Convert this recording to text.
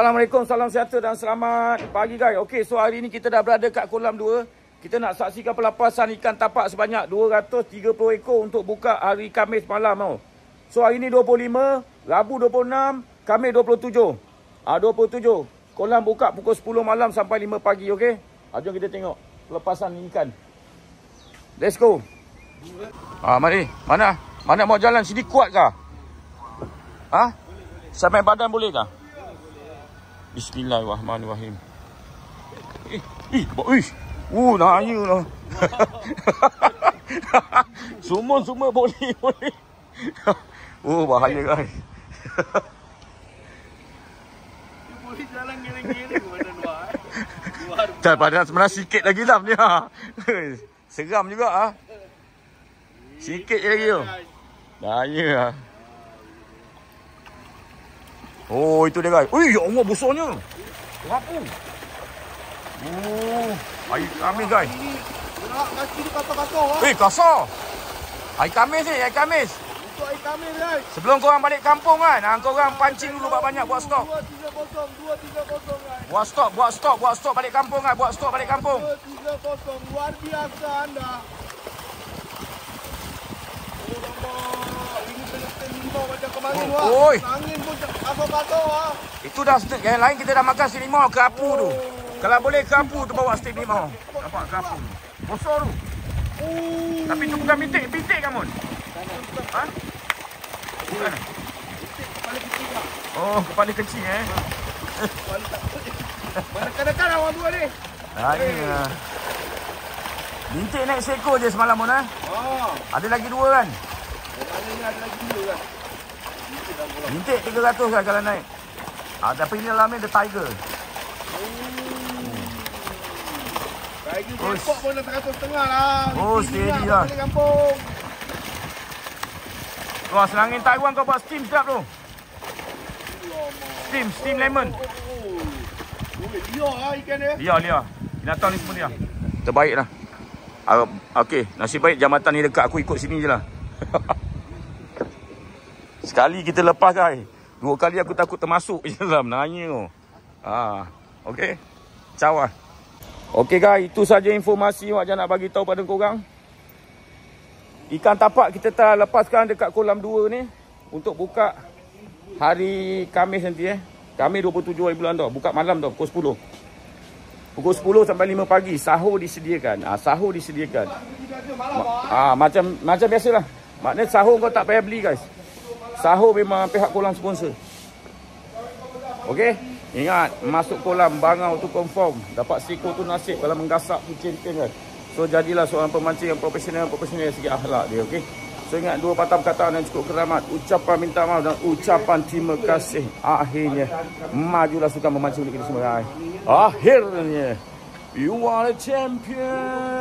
Assalamualaikum, salam sejahtera dan selamat pagi guys. Okey, so hari ni kita dah berada kat kolam 2. Kita nak saksikan pelepasan ikan tapak sebanyak 230 ekor untuk buka hari Khamis malam tau. So hari ni 25, Rabu 26, Khamis 27. 27. Kolam buka pukul 10 malam sampai 5 pagi, okey? Jom kita tengok pelepasan ikan. Let's go. Mari. Mana mau jalan sini kuat kah? Sampai badan boleh kah? Bismillahirrahmanirrahim. Nanya lah. Semua boleh. Bahaya guys. Boleh jalan geleng-geleng ke badan luar. Badan sebenarnya sikit lagi lah dia. Seram juga sikit je lagi tu. Bahaya lah. Oh, itu dia guys. Ya Allah, besarnya. Berapa? Air Khamis guys. Kaki dia kasar-kasar. Kasar. Air Khamis ni, air Khamis. Untuk air Khamis guys. Sebelum korang balik kampung kan, korang pancing dulu banyak buat stok. 230 guys. Buat stok balik kampung kan, buat stok balik kampung. 230, luar biasa anda. Macam kemarin angin pun kasar-kasar Itu dah stik. Yang lain kita dah makan steak limau kerapu tu. Kalau boleh kerapu tu bawa steak limau. Nampak kerapu. Besar tu. Tapi tu bukan bintik kan Mun? Bukan. Kepala kecil tak? Kepala kecil Mana kadang-kadang awak dua ni? Bintik naik seekor je semalam Mun Ada lagi 2 kan? Ada lagi 2 kan? Bintik 300 kan kalau naik. Tapi ini dalam ni ada tiger. Tiger sepok pun dah 100.5 lah. Steady lah. Balik kampung. Wah, selangin Taiwan kau buat steam sedap tu. Steam lemon. Liar lah ikan dia. Liar. Binatang ni semua liar. Terbaik lah. Okey, nasib baik jambatan ni dekat, aku ikut sini je lah. Sekali kita lepas guys. 2 kali aku takut termasuk je dalam. Nanya tu. Okey. Ciao lah. Okey guys, itu saja informasi Wak Jan nak bagi tahu pada korang. Ikan tapak kita telah lepaskan dekat kolam 2 ni untuk buka hari Khamis nanti Khamis 27 hari bulan tu. Buka malam tu pukul 10. Pukul 10 sampai 5 pagi. Sahur disediakan. Macam biasalah. Maknanya sahur kau tak payah beli guys. Sahur memang pihak kolam sponsor. Okey? Ingat, masuk kolam bangau tu confirm. Dapat seekor tu nasib. Kalau menggasak tu champion kan. So jadilah seorang pemancing yang profesional segi akhlak dia, okey? So ingat 2 patah perkataan yang cukup keramat. Ucapan minta maaf dan ucapan terima kasih. Akhirnya majulah sukan memancing untuk kita semua guys. Akhirnya you are a champion.